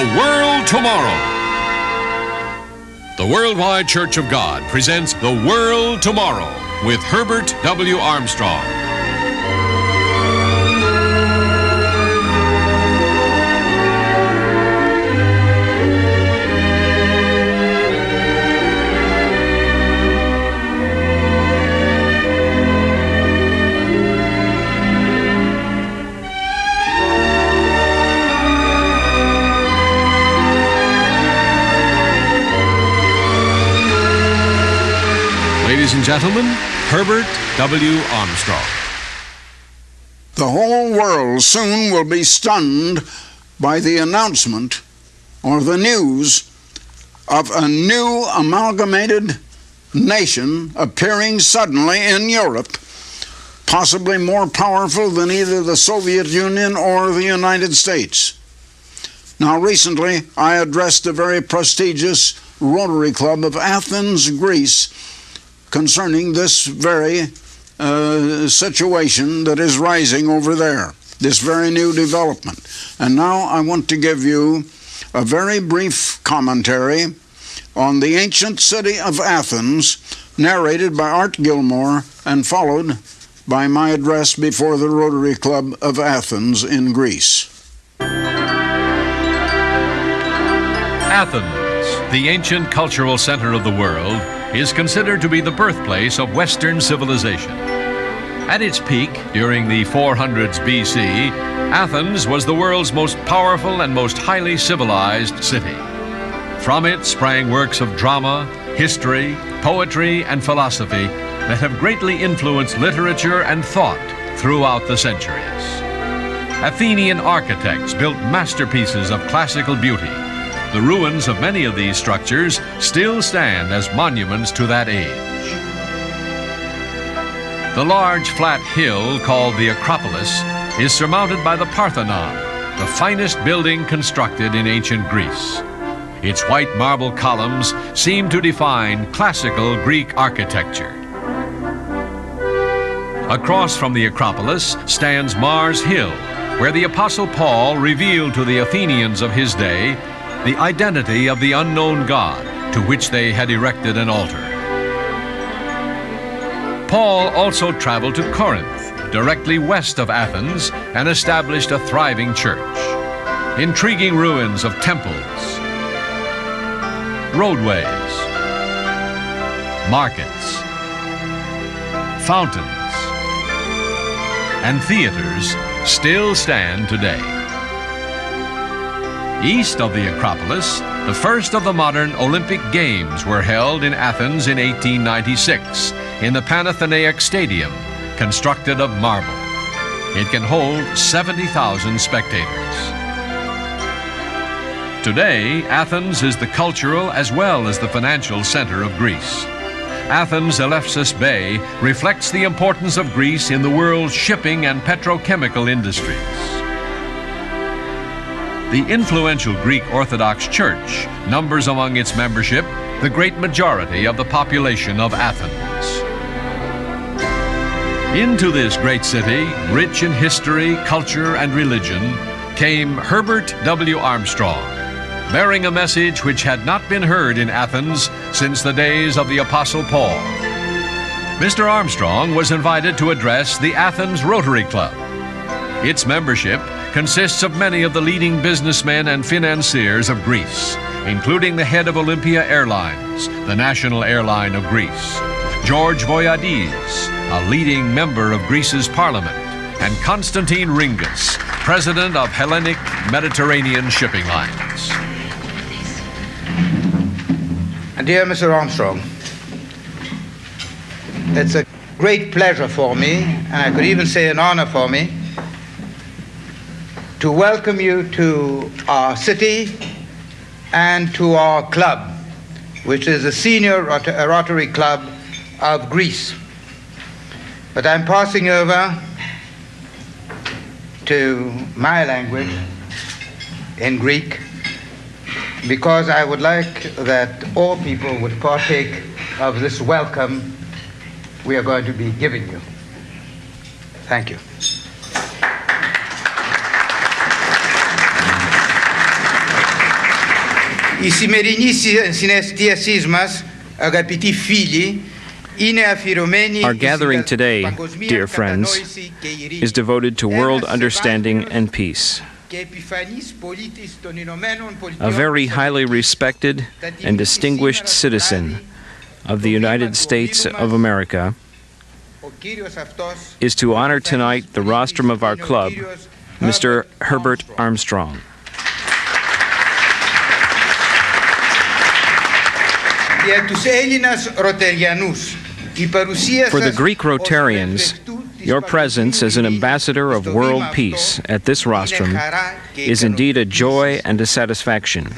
The World Tomorrow. The Worldwide Church of God presents The World Tomorrow with Herbert W. Armstrong. Ladies and gentlemen, Herbert W. Armstrong. The whole world soon will be stunned by the announcement or the news of a new amalgamated nation appearing suddenly in Europe, possibly more powerful than either the Soviet Union or the United States. Now, recently, I addressed the very prestigious Rotary Club of Athens, Greece, concerning this very situation that is rising over there, this very new development. And now I want to give you a very brief commentary on the ancient city of Athens, narrated by Art Gilmore and followed by my address before the Rotary Club of Athens in Greece. Athens, the ancient cultural center of the world, is considered to be the birthplace of Western civilization. At its peak, during the 400s BC, Athens was the world's most powerful and most highly civilized city. From it sprang works of drama, history, poetry, and philosophy that have greatly influenced literature and thought throughout the centuries. Athenian architects built masterpieces of classical beauty. The ruins of many of these structures still stand as monuments to that age. The large flat hill called the Acropolis is surmounted by the Parthenon, the finest building constructed in ancient Greece. Its white marble columns seem to define classical Greek architecture. Across from the Acropolis stands Mars Hill, where the Apostle Paul revealed to the Athenians of his day the identity of the unknown God to which they had erected an altar. Paul also traveled to Corinth, directly west of Athens, and established a thriving church. Intriguing ruins of temples, roadways, markets, fountains, and theaters still stand today. East of the Acropolis, the first of the modern Olympic Games were held in Athens in 1896 in the Panathenaic Stadium, constructed of marble. It can hold 70,000 spectators. Today, Athens is the cultural as well as the financial center of Greece. Athens' Elefsis Bay reflects the importance of Greece in the world's shipping and petrochemical industries. The influential Greek Orthodox Church numbers among its membership the great majority of the population of Athens. Into this great city, rich in history, culture, and religion, came Herbert W. Armstrong, bearing a message which had not been heard in Athens since the days of the Apostle Paul. Mr. Armstrong was invited to address the Athens Rotary Club. Its membership consists of many of the leading businessmen and financiers of Greece, including the head of Olympia Airlines, the national airline of Greece, George Voyadis, a leading member of Greece's parliament, and Konstantin Ringas, president of Hellenic Mediterranean Shipping Lines. Dear Mr. Armstrong, it's a great pleasure for me, and I could even say an honor for me, to welcome you to our city and to our club, which is the senior Rotary Club of Greece. But I'm passing over to my language in Greek because I would like that all people would partake of this welcome we are going to be giving you. Thank you. Η σημερινή συναισθίασή μας, αγαπητοί φίλοι, Our gathering today, dear friends, is devoted to world understanding and peace. A very highly respected and distinguished citizen of the United States of America is to honor tonight the rostrum of our club, Mr. Herbert Armstrong. For the Greek Rotarians, your presence as an ambassador of world peace at this rostrum is indeed a joy and a satisfaction,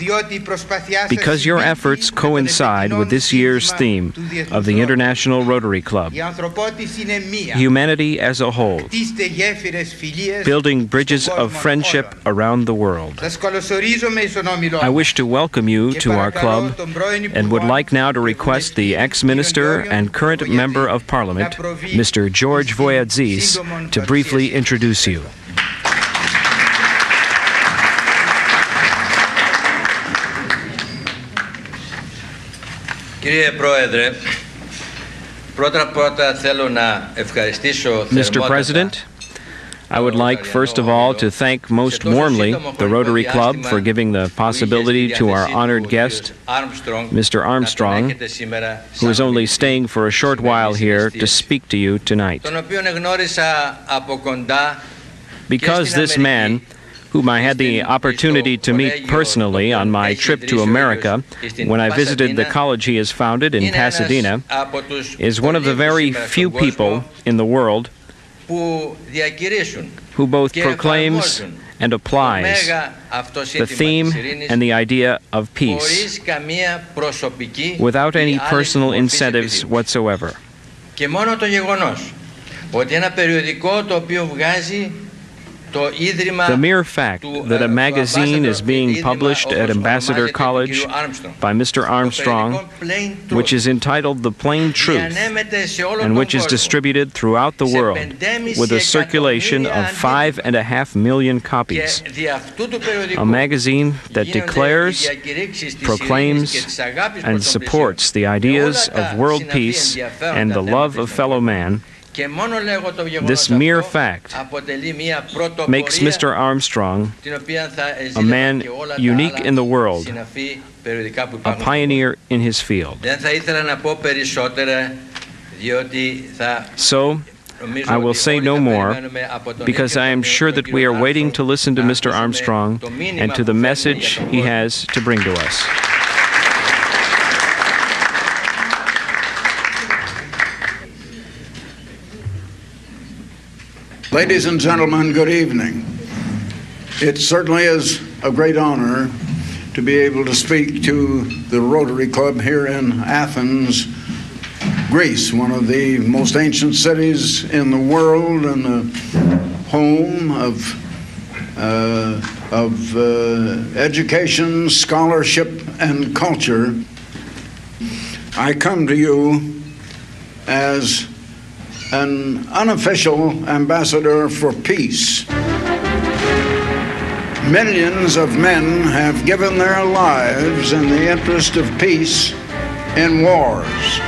because your efforts coincide with this year's theme of the International Rotary Club, humanity as a whole, building bridges of friendship around the world. I wish to welcome you to our club and would like now to request the ex-minister and current member of Parliament, Mr. George Voiadzis, to briefly introduce you. Mr. President, I would like first of all to thank most warmly the Rotary Club for giving the possibility to our honored guest, Mr. Armstrong, who is only staying for a short while here, to speak to you tonight. Because this man, whom I had the opportunity to meet personally on my trip to America when I visited the college he has founded in Pasadena, is one of the very few people in the world who both proclaims and applies the theme and the idea of peace without any personal incentives whatsoever. The mere fact that a magazine is being published at Ambassador College by Mr. Armstrong, which is entitled The Plain Truth, and which is distributed throughout the world with a circulation of 5.5 million copies. A magazine that declares, proclaims, and supports the ideas of world peace and the love of fellow man. This mere fact makes Mr. Armstrong a man unique in the world, a pioneer in his field. So, I will say no more, because I am sure that we are waiting to listen to Mr. Armstrong and to the message he has to bring to us. Ladies and gentlemen, good evening. It certainly is a great honor to be able to speak to the Rotary Club here in Athens, Greece, one of the most ancient cities in the world and the home of education, scholarship, and culture. I come to you as an unofficial ambassador for peace. Millions of men have given their lives in the interest of peace in wars.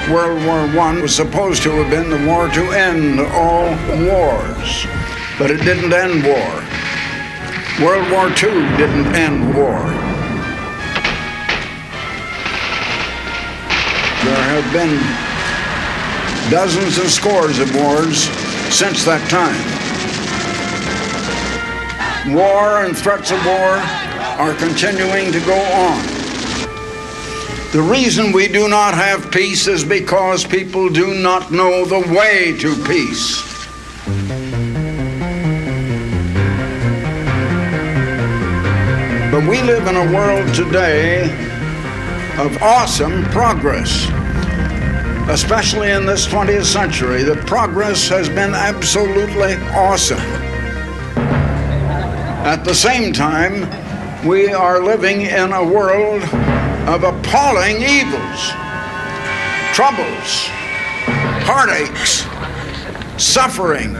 World War I was supposed to have been the war to end all wars, but it didn't end war. World War II didn't end war. There have been dozens and scores of wars since that time. War and threats of war are continuing to go on. The reason we do not have peace is because people do not know the way to peace. But we live in a world today of awesome progress. Especially in this 20th century, the progress has been absolutely awesome. At the same time, we are living in a world of appalling evils, troubles, heartaches, suffering,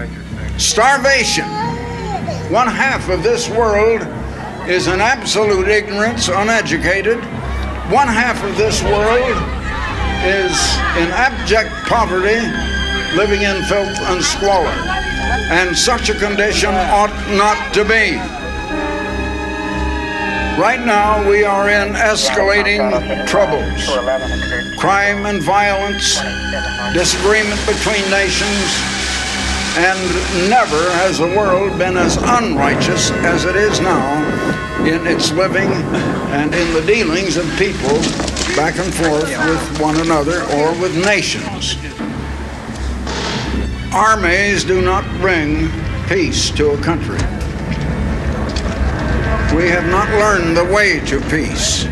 starvation. One half of this world is in absolute ignorance, uneducated. One half of this world is in abject poverty, living in filth and squalor. And such a condition ought not to be. Right now we are in escalating troubles. Crime and violence, disagreement between nations, and never has the world been as unrighteous as it is now in its living and in the dealings of people back and forth with one another or with nations. Armies do not bring peace to a country. We have not learned the way to peace.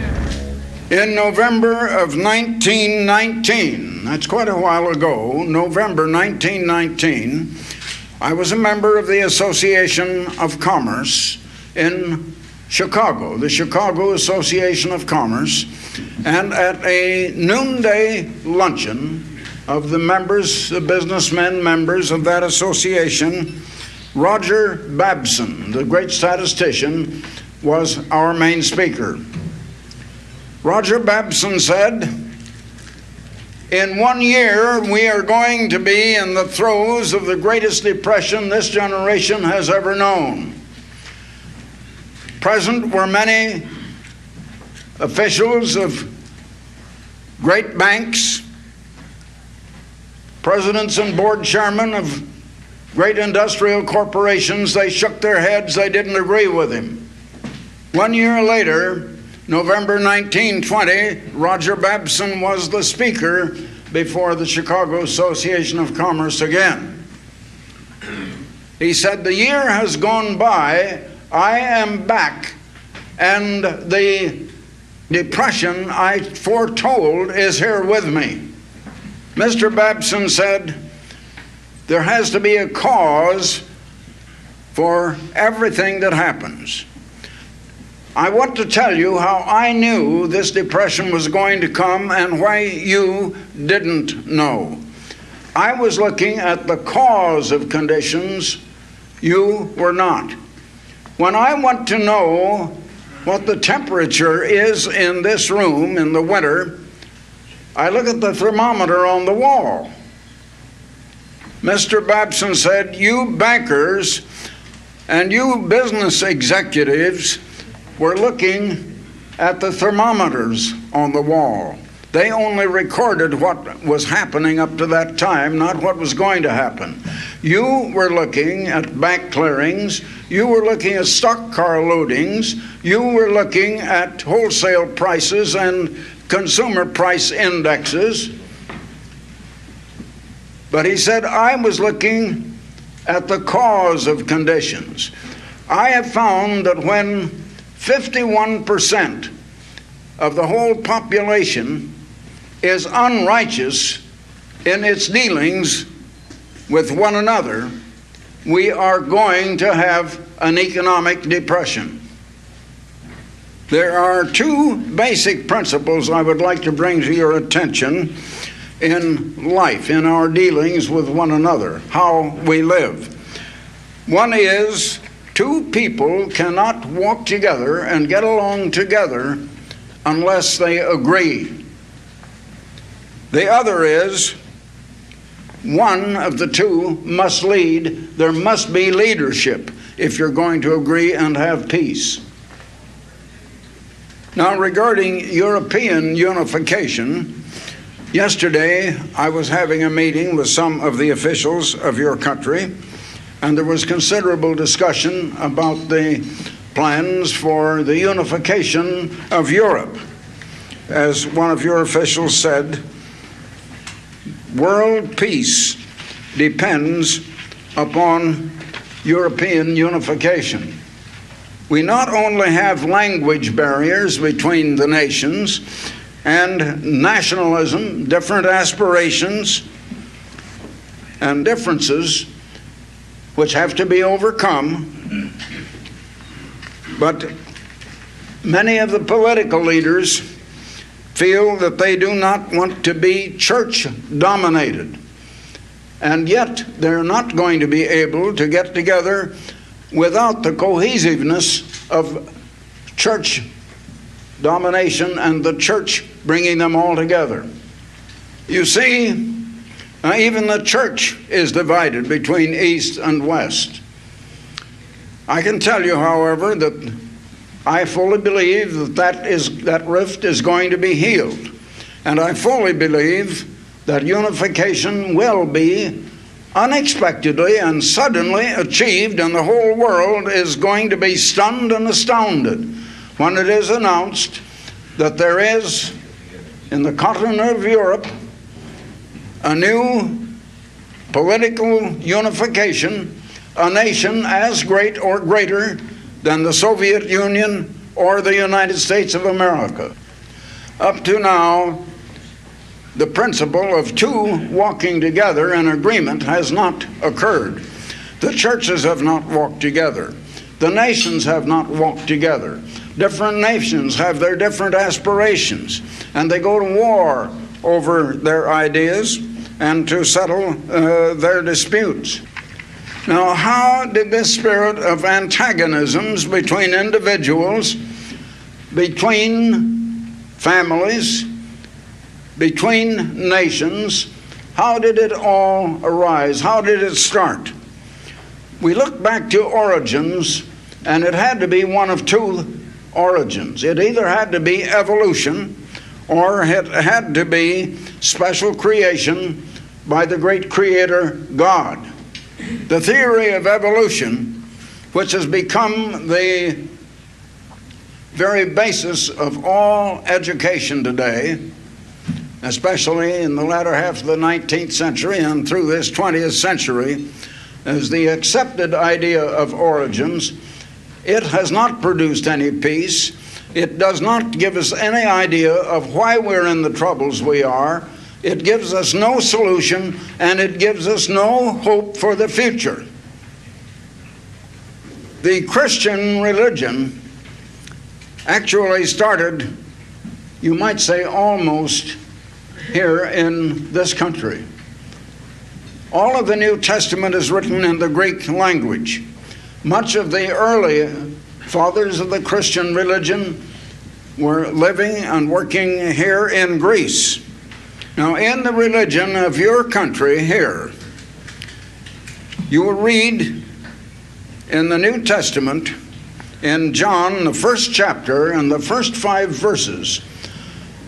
In November of 1919, that's quite a while ago, November 1919, I was a member of the Association of Commerce in Chicago, the Chicago Association of Commerce, and at a noonday luncheon of the members, the businessmen members of that association, Roger Babson, the great statistician, was our main speaker. Roger Babson said, "In 1 year, we are going to be in the throes of the greatest depression this generation has ever known." Present were many officials of great banks, presidents and board chairmen of great industrial corporations. They shook their heads. They didn't agree with him. 1 year later, November 1920, Roger Babson was the speaker before the Chicago Association of Commerce again. He said, "The year has gone by, I am back, and the depression I foretold is here with me." Mr. Babson said, "There has to be a cause for everything that happens." I want to tell you how I knew this depression was going to come and why you didn't know. I was looking at the cause of conditions. You were not. When I want to know what the temperature is in this room in the winter, I look at the thermometer on the wall. Mr. Babson said, "You bankers and you business executives were looking at the thermometers on the wall. They only recorded what was happening up to that time, not what was going to happen. You were looking at bank clearings, you were looking at stock car loadings, you were looking at wholesale prices and consumer price indexes." But he said, "I was looking at the cause of conditions. I have found that when 51% of the whole population is unrighteous in its dealings with one another, we are going to have an economic depression." There are two basic principles I would like to bring to your attention in life, in our dealings with one another, how we live. One is, two people cannot walk together and get along together unless they agree. The other is, one of the two must lead. There must be leadership if you're going to agree and have peace. Now, regarding European unification, yesterday I was having a meeting with some of the officials of your country, and there was considerable discussion about the plans for the unification of Europe. As one of your officials said, world peace depends upon European unification. We not only have language barriers between the nations and nationalism, different aspirations and differences which have to be overcome, but many of the political leaders feel that they do not want to be church-dominated, and yet they're not going to be able to get together without the cohesiveness of church domination and the church bringing them all together. You see, even the church is divided between East and West. I can tell you, however, that I fully believe that rift is going to be healed. And I fully believe that unification will be unexpectedly and suddenly achieved, and the whole world is going to be stunned and astounded when it is announced that there is, in the continent of Europe, a new political unification, a nation as great or greater than the Soviet Union or the United States of America. Up to now, the principle of two walking together in agreement has not occurred. The churches have not walked together. The nations have not walked together. Different nations have their different aspirations, and they go to war over their ideas and to settle their disputes. Now, how did this spirit of antagonisms between individuals, between families, between nations, how did it all arise? How did it start? We look back to origins, and it had to be one of two origins. It either had to be evolution, or it had to be special creation by the great creator God. The theory of evolution, which has become the very basis of all education today, especially in the latter half of the 19th century and through this 20th century, is the accepted idea of origins. It has not produced any peace. It does not give us any idea of why we're in the troubles we are. It gives us no solution, and it gives us no hope for the future. The Christian religion actually started, you might say, almost here in this country. All of the New Testament is written in the Greek language. Much of the early fathers of the Christian religion were living and working here in Greece. Now, in the religion of your country here, you will read in the New Testament, in John, the first chapter and the first 5 verses,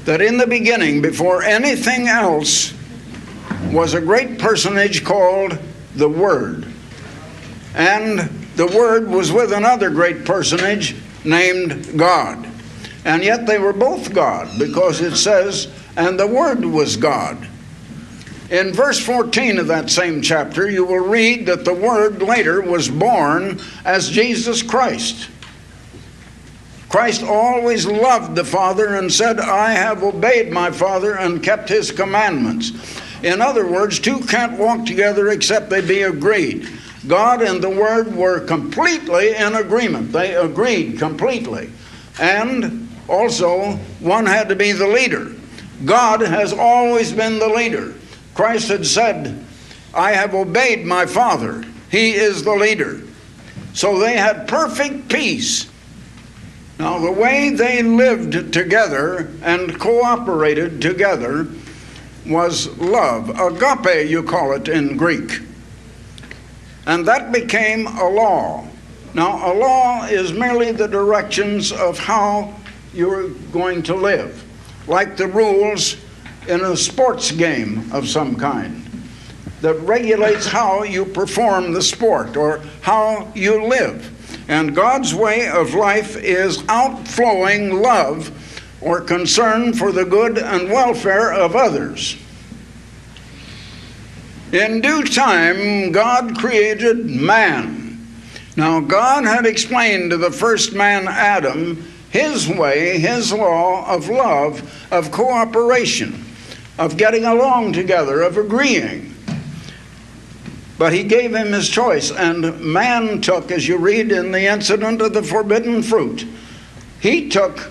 that in the beginning, before anything else, was a great personage called the Word. And the Word was with another great personage named God. And yet they were both God, because it says, and the Word was God. In verse 14 of that same chapter, you will read that the Word later was born as Jesus Christ. Christ always loved the Father and said, I have obeyed my Father and kept his commandments. In other words, two can't walk together except they be agreed. God and the Word were completely in agreement. They agreed completely. And also, one had to be the leader. God has always been the leader. Christ had said, I have obeyed my Father. He is the leader. So they had perfect peace. Now, the way they lived together and cooperated together was love. Agape, you call it in Greek. And that became a law. Now, a law is merely the directions of how you're going to live, like the rules in a sports game of some kind that regulates how you perform the sport or how you live. And God's way of life is outflowing love or concern for the good and welfare of others. In due time, God created man. Now, God had explained to the first man, Adam, his way, his law of love, of cooperation, of getting along together, of agreeing. But he gave him his choice, and man took, as you read in the incident of the forbidden fruit, he took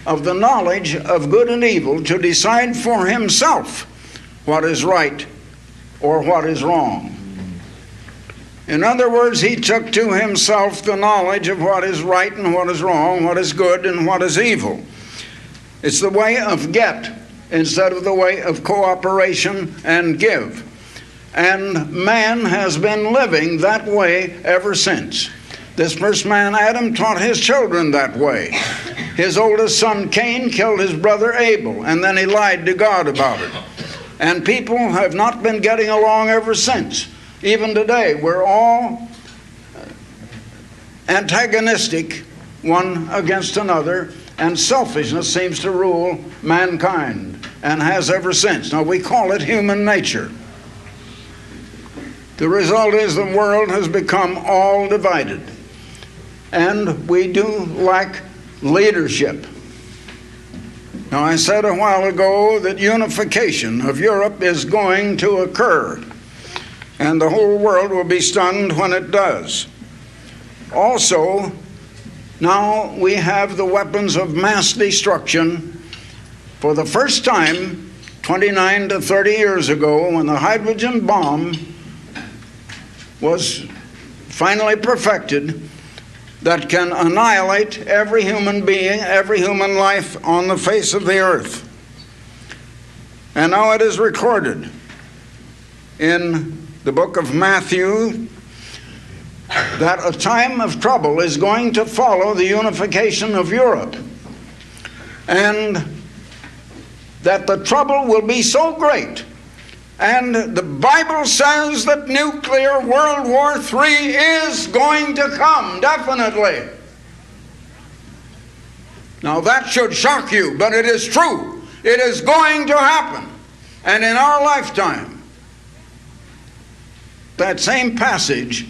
of the knowledge of good and evil to decide for himself what is right or what is wrong. In other words, he took to himself the knowledge of what is right and what is wrong, what is good and what is evil. It's the way of get instead of the way of cooperation and give. And man has been living that way ever since. This first man, Adam, taught his children that way. His oldest son, Cain, killed his brother Abel, and then he lied to God about it. And people have not been getting along ever since. Even today, we're all antagonistic one against another, and selfishness seems to rule mankind, and has ever since. Now, we call it human nature. The result is the world has become all divided, and we do lack leadership. Now, I said a while ago that unification of Europe is going to occur, and the whole world will be stunned when it does. Also, now we have the weapons of mass destruction. For the first time, 29 to 30 years ago, when the hydrogen bomb was finally perfected, that can annihilate every human being, every human life on the face of the earth. And now it is recorded in the book of Matthew that a time of trouble is going to follow the unification of Europe, and that the trouble will be so great. And the Bible says that nuclear World War III is going to come, definitely. Now that should shock you, but it is true. It is going to happen, and in our lifetime. That same passage,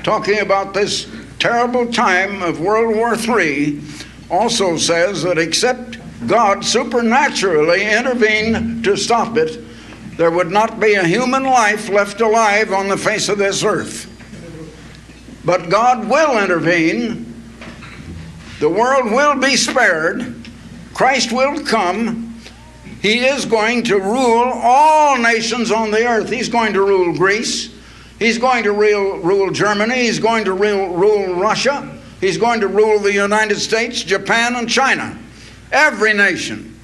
talking about this terrible time of World War III, also says that except God supernaturally intervened to stop it, there would not be a human life left alive on the face of this earth. But God will intervene. The world will be spared. Christ will come. He is going to rule all nations on the earth. He's going to rule Greece. He's going to rule Germany. He's going to rule Russia. He's going to rule the United States, Japan, and China. Every nation.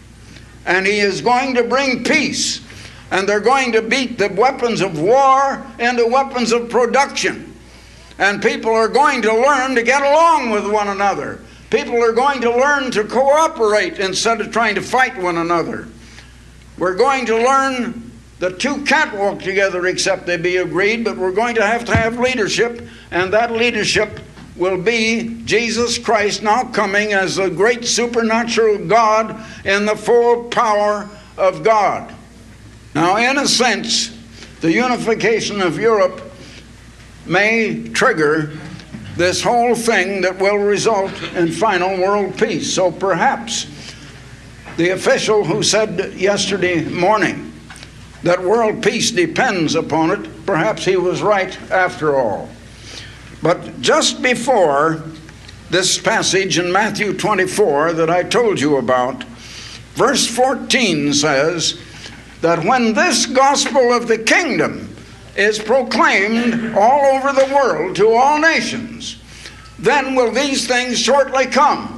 And he is going to bring peace. And they're going to beat the weapons of war into weapons of production. And people are going to learn to get along with one another. People are going to learn to cooperate instead of trying to fight one another. We're going to learn the two can't walk together except they be agreed, but we're going to have leadership, and that leadership will be Jesus Christ now coming as the great supernatural God in the full power of God. Now, in a sense, the unification of Europe may trigger this whole thing that will result in final world peace. So perhaps the official who said yesterday morning that world peace depends upon it, perhaps he was right after all. But just before this passage in Matthew 24 that I told you about, verse 14 says that when this gospel of the kingdom is proclaimed all over the world to all nations, then will these things shortly come.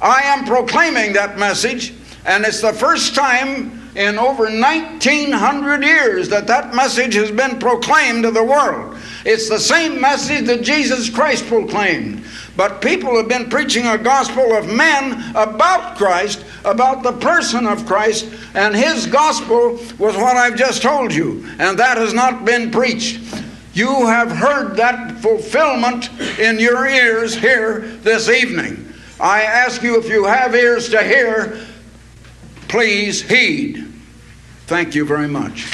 I am proclaiming that message, and it's the first time in over 1900 years that that message has been proclaimed to the world. It's the same message that Jesus Christ proclaimed. But people have been preaching a gospel of men about Christ, about the person of Christ, and his gospel was what I've just told you, and that has not been preached. You have heard that fulfillment in your ears here this evening. I ask you, if you have ears to hear, please heed. Thank you very much.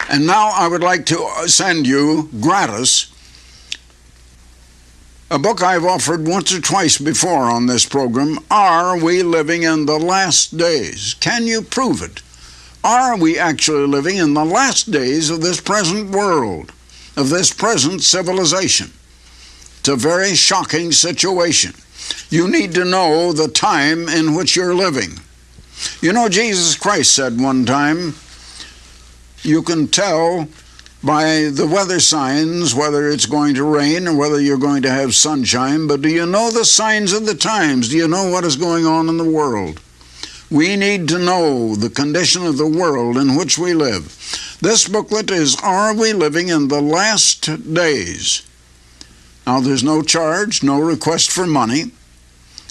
And now I would like to send you gratis a book I've offered once or twice before on this program. Are we living in the last days? Can you prove it? Are we actually living in the last days of this present world, of this present civilization? It's a very shocking situation. You need to know the time in which you're living. You know, Jesus Christ said one time, you can tell by the weather signs whether it's going to rain or whether you're going to have sunshine, but do you know the signs of the times? Do you know what is going on in the world? We need to know the condition of the world in which we live. This booklet is Are We Living in the Last Days? Now, there's no charge, no request for money.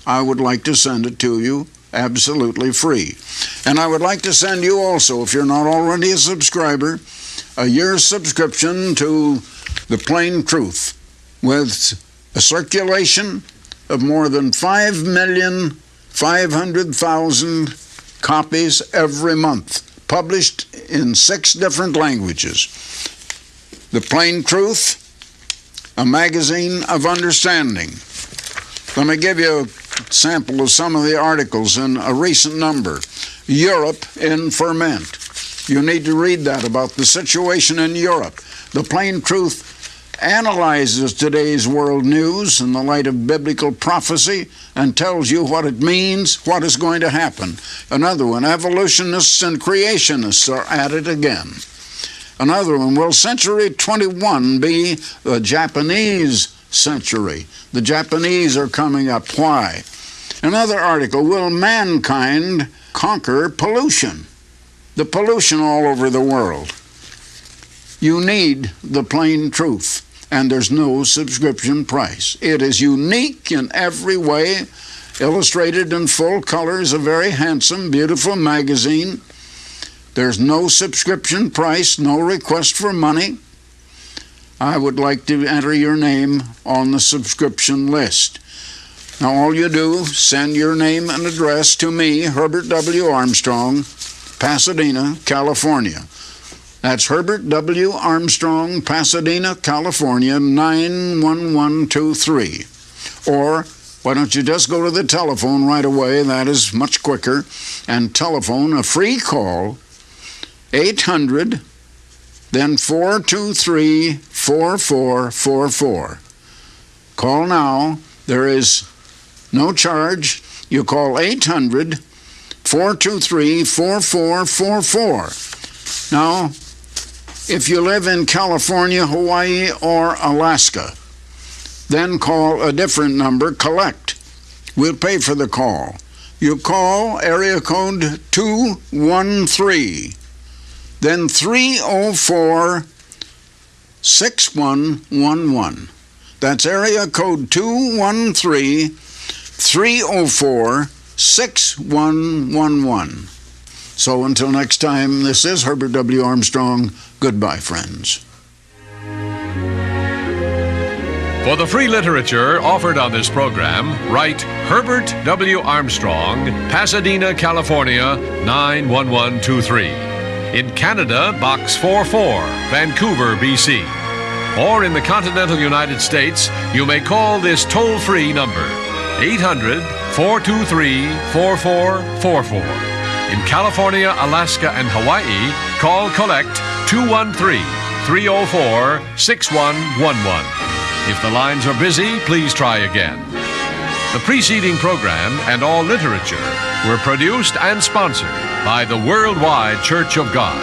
I would like to send it to you absolutely free. And I would like to send you also, if you're not already a subscriber, a year's subscription to The Plain Truth with a circulation of more than 5,500,000 copies every month, published in 6 different languages. The Plain Truth, a magazine of understanding. Let me give you a sample of some of the articles in a recent number. Europe in Ferment. You need to read that about the situation in Europe. The Plain Truth analyzes today's world news in the light of biblical prophecy and tells you what it means, what is going to happen. Another one, evolutionists and creationists are at it again. Another one, will Century 21 be the Japanese century? The Japanese are coming up. Why? Another article, will mankind conquer pollution? The pollution all over the world. You need The Plain Truth, and there's no subscription price. It is unique in every way, illustrated in full colors, a very handsome, beautiful magazine. There's no subscription price, no request for money. I would like to enter your name on the subscription list. Now, all you do, send your name and address to me, Herbert W. Armstrong, Pasadena, California. That's Herbert W. Armstrong, Pasadena, California, 91123. Or why don't you just go to the telephone right away? That is much quicker. And telephone a free call, 800, then 423-4444. Call now. There is no charge. You call 800-423-4444. Now, if you live in California, Hawaii, or Alaska, then call a different number, collect. We'll pay for the call. You call area code 213, then 304-6111. That's area code 213-304-6111. So until next time, this is Herbert W. Armstrong. Goodbye, friends. For the free literature offered on this program, write Herbert W. Armstrong, Pasadena, California, 91123. In Canada, Box 44, Vancouver, BC. Or in the continental United States, you may call this toll-free number, 800-423-4444. In California, Alaska, and Hawaii, call Collect 213-304-6111. If the lines are busy, please try again. The preceding program and all literature were produced and sponsored by the Worldwide Church of God.